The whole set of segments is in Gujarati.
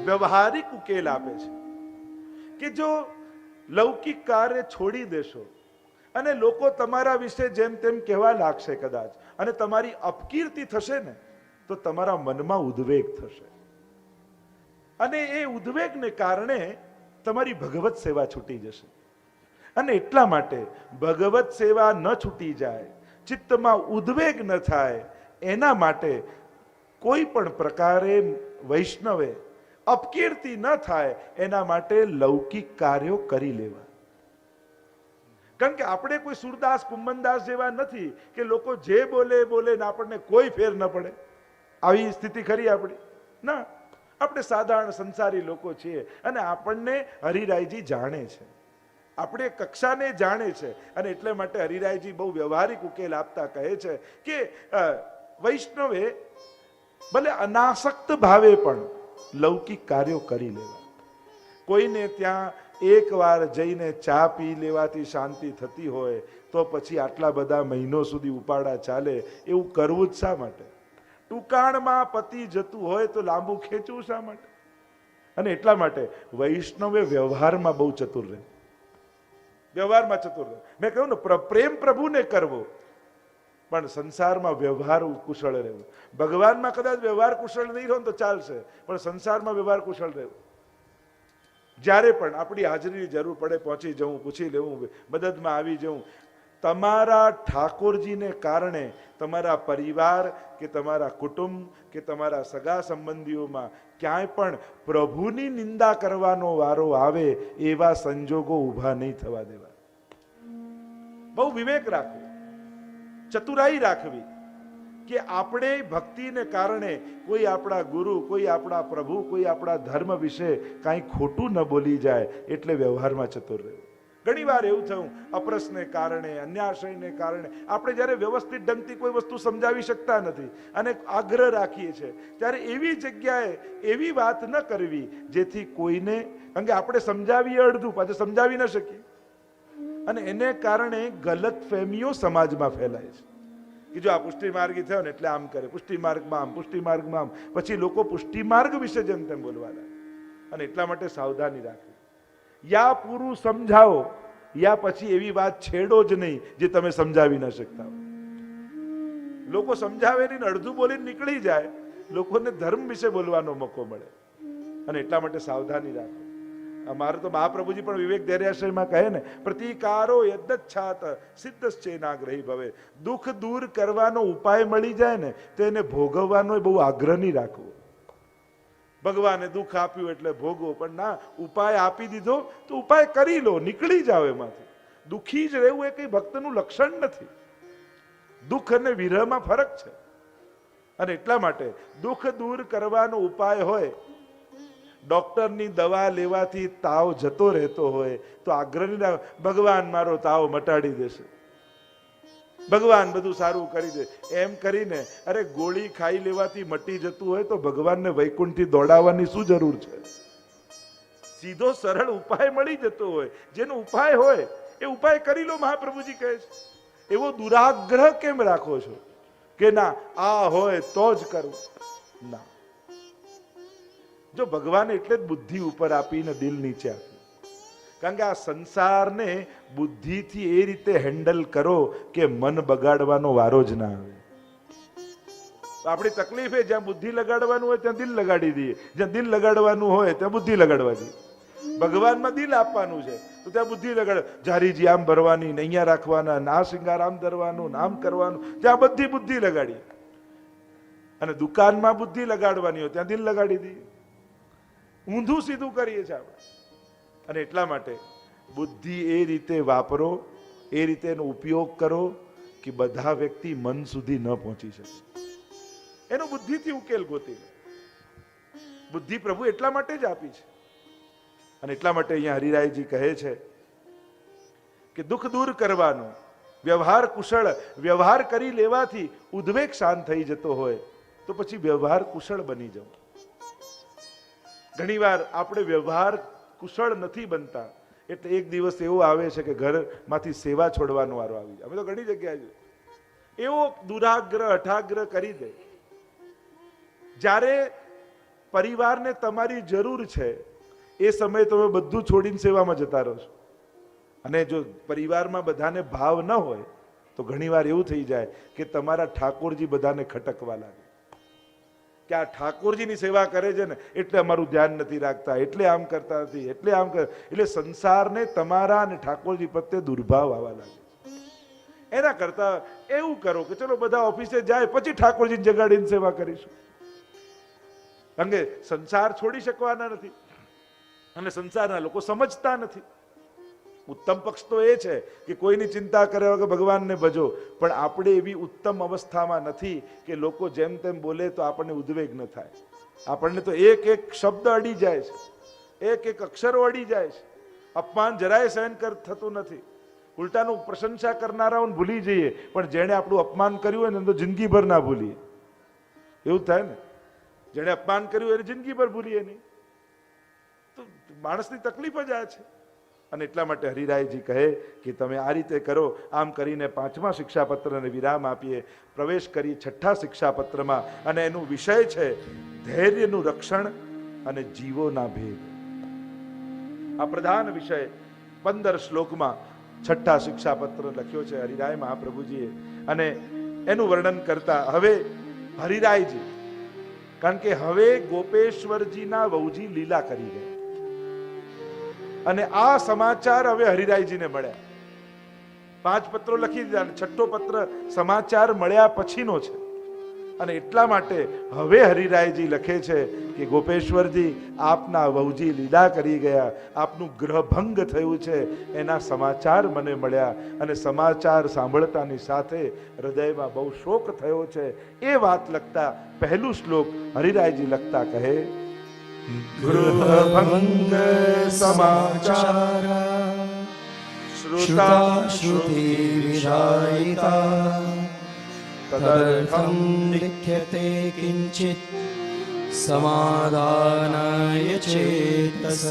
વ્યવહારિક ઉકેલ આપે છે કે જો લૌકિક કાર્ય છોડી દેશો અને લોકો તમારા વિશે જેમ તેમ કહેવા લાગશે કદાચ, અને તમારી અપકીર્તિ થશે ને, તો તમારા મનમાં ઉદ્વેગ થશે, અને એ ઉદ્વેગને કારણે તમારી ભગવત સેવા છૂટી જશે. અને એટલા માટે ભગવત સેવા ન છૂટી જાય, ચિત્તમાં ઉદ્વેગ ન થાય, એના માટે કોઈ પણ પ્રકારે વૈષ્ણવે અપકીર્તિ ન થાય એના માટે લૌકિક કાર્યો કરી લેવા. કારણ કે આપણે કોઈ સુરદાસ કુંભનદાસ જેવા નથી કે લોકો જે બોલે બોલે ને આપણને કોઈ ફેર ન પડે. આવી સ્થિતિ ખરી આપણી? ના, આપણે સાધારણ સંસારી લોકો છીએ અને આપણને હરિરાયજી જાણે છે, આપણે કક્ષાને જાણે છે, અને એટલે માટે હરિરાયજી બહુ વ્યવહારિક ઉકેલ આપતા કહે છે કે વૈષ્ણવે ભલે અનાસક્ત ભાવે પણ લૌકિક કાર્યો કરી લેવા. કોઈને ત્યાં એકવાર જઈને ચા પી લેવાથી શાંતિ થતી હોય તો પછી આટલા બધા મહિનો સુધી ઉપાડા ચાલે એવું કરવું જ શા માટે? ટૂંકાણમાં પતિ જતું હોય તો લાંબુ ખેંચવું શા માટે? અને એટલા માટે વૈષ્ણવે વ્યવહારમાં બહુ ચતુર રહે, વ્યવહારમાં ચતુર રહે. મેં કહ્યું ને, પ્રેમ પ્રભુને કરવો, પણ સંસારમાં વ્યવહાર કુશળ રહેવું. ભગવાનમાં કદાચ વ્યવહાર કુશળ નહીં રહો તો ચાલશે, પણ સંસારમાં વ્યવહાર કુશળ રહેવું. જ્યારે પણ આપણી હાજરીની જરૂર પડે પહોંચી જવું, પૂછી લેવું, મદદમાં આવી જવું. તમારા ઠાકોરજીને કારણે તમારા પરિવાર કે તમારા કુટુંબ કે તમારા સગા સંબંધીઓમાં ક્યાંય પણ પ્રભુની નિંદા કરવાનો વારો આવે એવા સંજોગો ઊભા નહીં થવા દેવા. બહુ વિવેક રાખવો, ચતુરાઈ રાખવી કે આપણે ભક્તિને કારણે કોઈ આપણા ગુરુ, કોઈ આપણા પ્રભુ, કોઈ આપણા ધર્મ વિશે કાંઈ ખોટું ન બોલી જાય, એટલે વ્યવહારમાં ચતુર રહેવું. ઘણી વાર એવું થયું, અપ્રસને કારણે, અન્યાશ્રયને કારણે આપણે જ્યારે વ્યવસ્થિત ઢંગથી કોઈ વસ્તુ સમજાવી શકતા નથી અને આગ્રહ રાખીએ છીએ, ત્યારે એવી જગ્યાએ એવી વાત ન કરવી જેથી કોઈને, કારણ કે આપણે સમજાવીએ અડધું, પાછું સમજાવી ન શકીએ, અને એને કારણે ગલત ફહેમીઓ સમાજમાં ફેલાય છે કે જો આ પુષ્ટિ માર્ગી થયો ને એટલે આમ કરે, પુષ્ટિ માર્ગમાં આમ, પુષ્ટિ માર્ગમાં આમ, પછી લોકો પુષ્ટિ માર્ગ વિશે જેમ તેમ બોલવા લાગે. અને એટલા માટે સાવધાની રાખવી. યા પૂરું સમજાવો, યા પછી એવી વાત છેડો જ નહીં જે તમે સમજાવી ન શકતા હો. લોકો સમજાવે નહીં, અડધું બોલીને નીકળી જાય, લોકોને ધર્મ વિશે બોલવાનો મોકો મળે. અને એટલા માટે સાવધાની રાખો. અમારે તો મહાપ્રભુજી પણ વિવેક ધૈર્યાશ્રયમાં કહે ને, પ્રતિકારો યદ્દચ્છાત સિદ્ધશ્ચેનાગ્રહી ભવે. દુઃખ દૂર કરવાનો ઉપાય મળી જાય ને તો એને ભોગવવાનો બહુ આગ્રહ નહીં રાખવો. ભગવાને દુઃખ આપ્યું એટલે ભોગવો, પણ ના, ઉપાય આપી દીધો તો ઉપાય કરી લો, નીકળી જાવ એમાંથી. દુઃખી જ રહેવું એ કઈ ભક્તનું લક્ષણ નથી. દુઃખ અને વિરહમાં ફરક છે. અને એટલા માટે દુઃખ દૂર કરવાનો ઉપાય હોય, ડોક્ટરની દવા લેવાથી તાવ જતો રહેતો હોય તો આગ્રહ ના, ભગવાન મારો તાવ મટાડી દેશે, ભગવાન બધું સારું કરી દે, એમ કરીને અરે ગોળી ખાઈ લેવાથી મટી જતું હોય તો ભગવાનને વૈકુંઠથી દોડાવવાની શું જરૂર છે? સીધો સરળ ઉપાય મળી જતો હોય, જેનો ઉપાય હોય એ ઉપાય કરી લો. મહાપ્રભુજી કહે છે, એવો દુરાગ્રહ કેમ રાખો છો કે ના આ હોય તો જ કરું? ના, જો ભગવાને એટલે જ બુદ્ધિ ઉપર આપીને દિલ નીચે આપ્યું, કારણ કે આ સંસારને બુદ્ધિથી એ રીતે હેન્ડલ કરો કે મન બગાડવાનો વારો જ ના આવે. આપણી તકલીફ એ, જ્યાં બુદ્ધિ લગાડવાનું હોય ત્યાં દિલ લગાડી દઈએ, જ્યાં દિલ લગાડવાનું હોય ત્યાં બુદ્ધિ લગાડવા દઈએ. ભગવાનમાં દિલ આપવાનું છે તો ત્યાં બુદ્ધિ લગાડ, જારીજી આમ ભરવાની, અહીંયા રાખવાના, આ શિંગાર આમ ધરવાનું, આમ કરવાનું, ત્યાં બધી બુદ્ધિ લગાડી. અને દુકાનમાં બુદ્ધિ લગાડવાની હોય ત્યાં દિલ લગાડી દઈએ. ઊંધું સીધું કરીએ છીએ આપણે. અને એટલા માટે બુદ્ધિ એ રીતે વાપરો, એ રીતે એનો ઉપયોગ કરો કે બધા વ્યક્તિ મન સુધી ન પહોંચી શકે. એનો બુદ્ધિથી ઉકેલ ગોતી લો. બુદ્ધિ પ્રભુ એટલા માટે જ આપી છે. અને એટલા માટે અહીંયા હરિરાયજી કહે છે કે દુઃખ દૂર કરવાનું, વ્યવહાર કુશળ, વ્યવહાર કરી લેવાથી ઉદ્વેગ શાંત થઈ જતો હોય તો પછી વ્યવહાર કુશળ બની જવું. ઘણીવાર આપણે વ્યવહાર કુશળ નથી બનતા એટલે એક દિવસ એવો આવે છે કે ઘરમાંથી સેવા છોડવાનો વારો આવી જાય. અમે તો ઘણી જગ્યાએ એવો દુરાગ્રહ, અઠાગ્રહ કરી દે. જ્યારે પરિવારને તમારી જરૂર છે એ સમયે તમે બધું છોડીને સેવામાં જતા રહો છો. અને જો પરિવારમાં બધાને ભાવ ન હોય તો ઘણીવાર એવું થઈ જાય કે તમારા ઠાકોરજી બધાને ખટકવા લાગે કે આ ઠાકોરજીની સેવા કરે છે ને એટલે અમારું ધ્યાન નથી રાખતા, એટલે આમ કરતા નથી, એટલે આમ કર, એટલે સંસારને તમારા અને ઠાકોરજી પ્રત્યે દુર્ભાવ આવવા લાગે. એના કરતા એવું કરો કે ચલો બધા ઓફિસે જાય પછી ઠાકોરજીને જગાડીને સેવા કરીશું. કારણ કે સંસાર છોડી શકવાના નથી અને સંસારના લોકો સમજતા નથી. ઉત્તમ પક્ષ તો એ છે કે કોઈની ચિંતા કરે વગર ભગવાનને ભજો, પણ આપણે એવી ઉત્તમ અવસ્થામાં નથી કે લોકો જેમ તેમ બોલે તો આપણને ઉદ્વેગ ન થાય. આપણને તો એક એક શબ્દ અડી જાય છે, એક એક અક્ષરો અડી જાય છે. અપમાન જરાય સહન થતું નથી. ઉલટાનું પ્રશંસા કરનારાઓને ભૂલી જઈએ, પણ જેણે આપણું અપમાન કર્યું હોય ને તો જિંદગીભર ના ભૂલીએ. એવું થાય ને, જેણે અપમાન કર્યું એને જિંદગીભર ભૂલીએ નહીં. તો માણસની તકલીફ જ આ છે. અને એટલા માટે હરિરાયજી કહે કે તમે આ રીતે કરો. આમ કરીને 5મા શિક્ષાપત્રને વિરામ આપીએ. પ્રવેશ કરી 6ઠ્ઠા શિક્ષાપત્રમાં, અને એનું વિષય છે ધૈર્યનું રક્ષણ અને જીવોના ભેદ. આ પ્રધાન વિષય 15 શ્લોકમાં 6ઠ્ઠા શિક્ષાપત્ર લખ્યો છે હરિરાય મહાપ્રભુજીએ. અને એનું વર્ણન કરતા હવે હરિરાયજી, કારણ કે હવે ગોપેશ્વરજીના વહુજી લીલા કરી ગયા અને આ સમાચાર હવે હરિરાયજીને મળ્યા. 5 પત્રો લખી દીધા અને 6ઠ્ઠો પત્ર સમાચાર મળ્યા પછીનો છે. અને એટલા માટે હવે હરિરાયજી લખે છે કે ગોપેશ્વરજી, આપના વહુજી લીલા કરી ગયા, આપનું ગ્રહભંગ થયું છે, એના સમાચાર મને મળ્યા. અને સમાચાર સાંભળતાની સાથે હૃદયમાં બહુ શોક થયો છે. એ વાત લખતા પહેલું શ્લોક હરિરાયજી લખતા કહે, ગૃહભંગ સમાચાર શ્રુતા શ્રુતિ વિષાયિતા તદર્થં લિખ્યતે કિંચિત સમાદાનાય ચેતસ.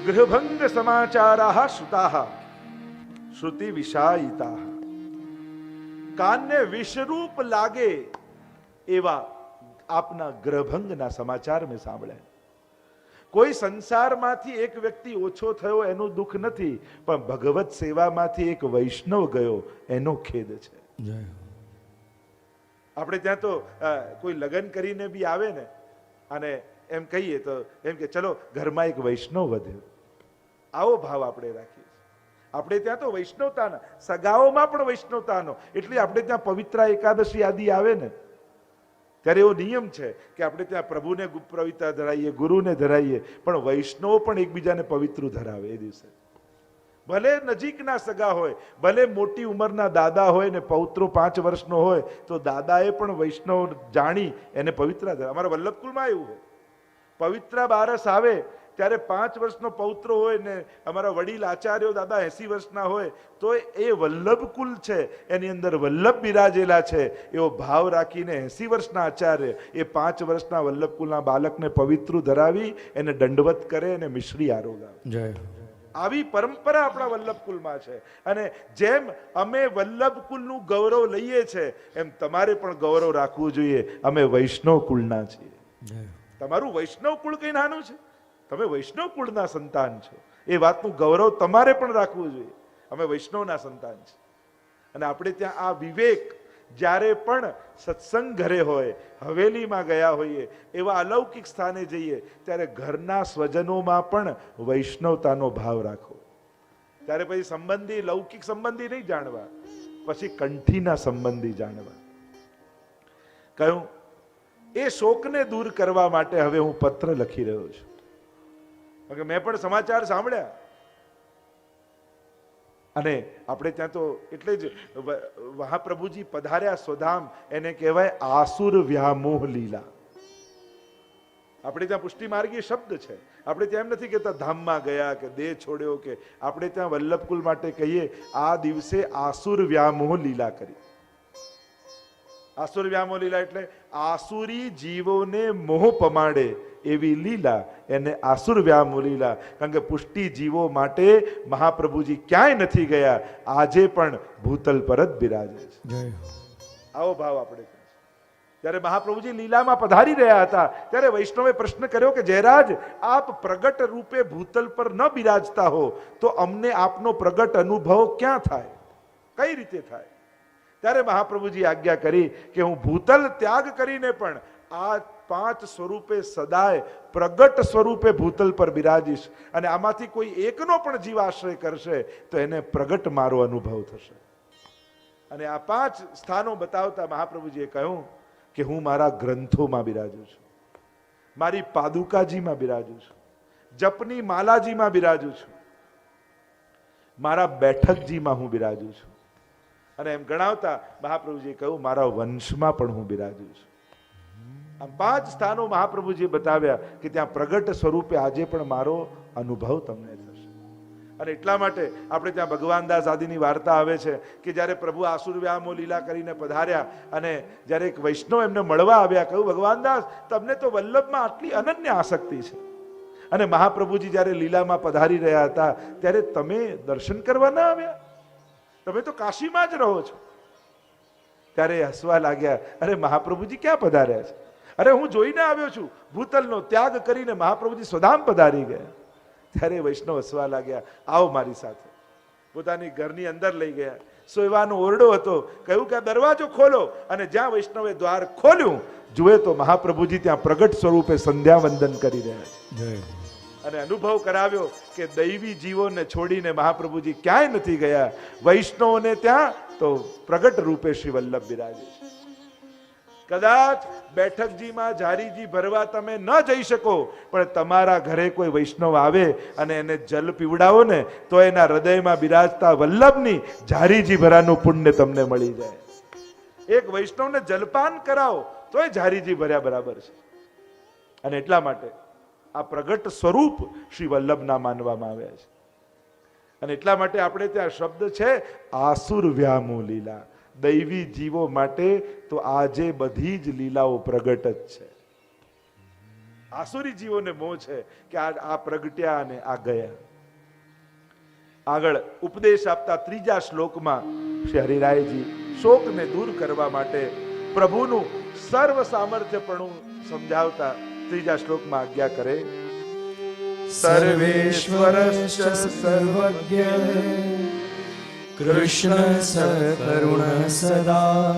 ગૃહભંગ સમાચારાઃ શ્રુતાઃ શ્રુતિ વિષાયિતાઃ. કાનને વિષરૂપ લાગે એવા આપના ગ્રહભંગના સમાચાર મેં સાંભળ્યા. કોઈ સંસારમાંથી એક વ્યક્તિ ઓછો થયો એનું દુઃખ નથી, પણ ભગવત સેવામાંથી એક વૈષ્ણવ ગયો એનો ખેદ છે. આપણે ત્યાં તો કોઈ લગ્ન કરીને બી આવે ને અને એમ કહીએ તો એમ કે ચલો ઘરમાં એક વૈષ્ણવ વધ્યો, આવો ભાવ આપણે રાખીએ. આપણે ત્યાં તો વૈષ્ણવતાના સગાઓમાં પણ વૈષ્ણવતાનો, એટલે આપણે ત્યાં પવિત્રા એકાદશી આદિ આવે ને ત્યારે એવો નિયમ છે કે આપણે ત્યાં પ્રભુને પવિત્ર ધરાવીએ, ગુરુને ધરાવીએ, પણ વૈષ્ણવો પણ એકબીજાને પવિત્ર ધરાવે એ દિવસે. ભલે નજીકના સગા હોય, ભલે મોટી ઉંમરના દાદા હોય ને પૌત્રો 5 વર્ષનો હોય, તો દાદાએ પણ વૈષ્ણવ જાણી એને પવિત્ર ધરાવે. અમારા વલ્લભકુલમાં એવું હોય, પવિત્ર બારસ આવે ત્યારે 5 વર્ષનો પૌત્ર હોય ને અમારા વડીલ આચાર્યો દાદા 80 વર્ષના હોય, તો એ વલ્લભકુલ છે, એની અંદર વલ્લભ બિરાજેલા છે એવો ભાવ રાખીને 80 વર્ષના આચાર્ય એ 5 વર્ષના વલ્લભકુલના બાળકને પવિત્ર ધરાવી એને દંડવત કરે અને મિશ્રી આરોગાવે. જય. આવી પરંપરા આપણા વલ્લભકુલમાં છે. અને જેમ અમે વલ્લભકુલનું ગૌરવ લઈએ છે એમ તમારે પણ ગૌરવ રાખવું જોઈએ. અમે વૈષ્ણવ કુળના છીએ. તમારું વૈષ્ણવ કુળ કઈ નાનું છે, તમે વૈષ્ણવ કુળના સંતાન છો, એ વાતનું ગૌરવ તમારે પણ રાખવું જોઈએ. અમે વૈષ્ણવના સંતાન છે. અને આપણે ત્યાં આ વિવેક, જ્યારે પણ સત્સંગ ઘરે હોય, હવેલીમાં ગયા હોઈએ, એવા અલૌકિક સ્થાને જઈએ ત્યારે ઘરના સ્વજનોમાં પણ વૈષ્ણવતાનો ભાવ રાખો. ત્યારે પછી સંબંધી, લૌકિક સંબંધી નહીં જાણવા, પછી કંઠીના સંબંધી જાણવા. કહ્યું એ શોકને દૂર કરવા માટે હવે હું પત્ર લખી રહ્યો છું. મેં પણ સમાચાર સાંભળ્યા. અને આપણે ત્યાં તો એટલે જ મહાપ્રભુજી પધાર્યા સ્વધામ, એને કહેવાય આસુર વ્યામોહ લીલા. આપણે ત્યાં પુષ્ટિ માર્ગીય શબ્દ છે. આપણે ત્યાં એમ નથી કહેતા ધામમાં ગયા કે દેહ છોડ્યો, કે આપણે ત્યાં વલ્લભકુલ માટે કહીએ આ દિવસે આસુર વ્યામોહ લીલા કરી. આસુર વ્યામોહ લીલા એટલે આસુરી જીવોને મોહ પમાડે એવી લીલા, એને આસુર વ્યામોહ લીલા. કારણ કે પુષ્ટિ જીવો માટે મહાપ્રભુજી ક્યાંય નથી ગયા, આજે પણ ભૂતલ પર જ બિરાજે છે. આવો ભાવ આપણે. જ્યારે મહાપ્રભુજી લીલામાં પધારી રહ્યા હતા ત્યારે વૈષ્ણવે પ્રશ્ન કર્યો કે જયરાજ, આપ પ્રગટ રૂપે ભૂતલ પર ન બિરાજતા હો તો અમને આપનો પ્રગટ અનુભવ ક્યાં થાય, કઈ રીતે થાય? ત્યારે મહાપ્રભુજી આજ્ઞા કરી કે હું ભૂતલ ત્યાગ કરીને પણ આ 5 સ્વરૂપે સદાય પ્રગટ સ્વરૂપે ભૂતલ પર બિરાજીશ, અને આમાંથી કોઈ એકનો પણ જીવ આશ્રય કરશે તો એને પ્રગટ મારો અનુભવ થશે. અને આ 5 સ્થાનો બતાવતા મહાપ્રભુજીએ કહ્યું કે હું મારા ગ્રંથોમાં બિરાજું છું, મારી પાદુકાજીમાં બિરાજું છું, જપની માલાજીમાં બિરાજું છું, મારા બેઠકજીમાં હું બિરાજું છું. અને એમ ગણાવતા મહાપ્રભુજીએ કહ્યું મારા વંશમાં પણ હું બિરાજું છું. આ 5 સ્થાનો મહાપ્રભુજીએ બતાવ્યા કે ત્યાં પ્રગટ સ્વરૂપે આજે પણ મારો અનુભવ તમને થશે. અને એટલા માટે આપણે ત્યાં ભગવાનદાસ આદિની વાર્તા આવે છે કે જ્યારે પ્રભુ આસુર વ્યામો લીલા કરીને પધાર્યા અને જ્યારે એક વૈષ્ણવ એમને મળવા આવ્યા, કહ્યું ભગવાનદાસ તમને તો વલ્લભમાં આટલી અનન્ય આસક્તિ છે, અને મહાપ્રભુજી જ્યારે લીલામાં પધારી રહ્યા હતા ત્યારે તમે દર્શન કરવા ના આવ્યા, તમે તો કાશીમાં જ રહો છો. ત્યારે હસવા લાગ્યા, અરે મહાપ્રભુજી ક્યાં પધાર્યા છે? અરે હું જોઈને આવ્યો છું, ભૂતલનો ત્યાગ કરીને મહાપ્રભુજી સ્વધામ પધારી ગયા. ત્યારે વૈષ્ણવ હસવા લાગ્યા, આવો મારી સાથે. પોતાની ઘરની અંદર લઈ ગયા, સોયવાનો ઓરડો હતો, કહ્યું કે આ દરવાજો ખોલો, અને જ્યાં વૈષ્ણવે દ્વાર ખોલ્યું જુએ તો મહાપ્રભુજી ત્યાં પ્રગટ સ્વરૂપે સંધ્યા વંદન કરી રહ્યા છે. અને અનુભવ કરાવ્યો કે દૈવી જીવોને છોડીને મહાપ્રભુજી ક્યાંય નથી ગયા, વૈષ્ણવોને ત્યાં તો પ્રગટ રૂપે શ્રી વલ્લભ બિરાજે છે. કદાચ બેઠકજીમાં ઝારીજી ભરવા તમે ન જઈ શકો, પણ તમારા ઘરે કોઈ વૈષ્ણવ આવે અને એને જલ પીવડાવો ને તો એના હૃદયમાં બિરાજતા વલ્લભની ઝારીજી ભરાનું પુણ્ય તમને મળી જાય. એક વૈષ્ણવને જલપાન કરાવો તોય ઝારીજી ભર્યા બરાબર છે. અને એટલા માટે આ પ્રગટ સ્વરૂપ શ્રી વલ્લભના માનવામાં આવ્યા છે. અને એટલા માટે આપણે ત્યાં શબ્દ છે આસુર વ્યામો લીલા, દૈવી જીવો માટે તો આજે બધી જ લીલાઓ પ્રગટ જ છે. આસુરી જીવોને મોહ છે કે આ પ્રગટ્યા અને આ ગયા. આગળ ઉપદેશ આપતા 3જા શ્લોકમાં શ્રી હરિરાયજી શોકને દૂર કરવા માટે પ્રભુનું સર્વ સામર્થ્યપણું સમજાવતા 3જા શ્લોકમાં આજ્ઞા કરે, સર્વેશ્વરશ્ચ સર્વજ્ઞ કૃષ્ણ સકરુણ સદા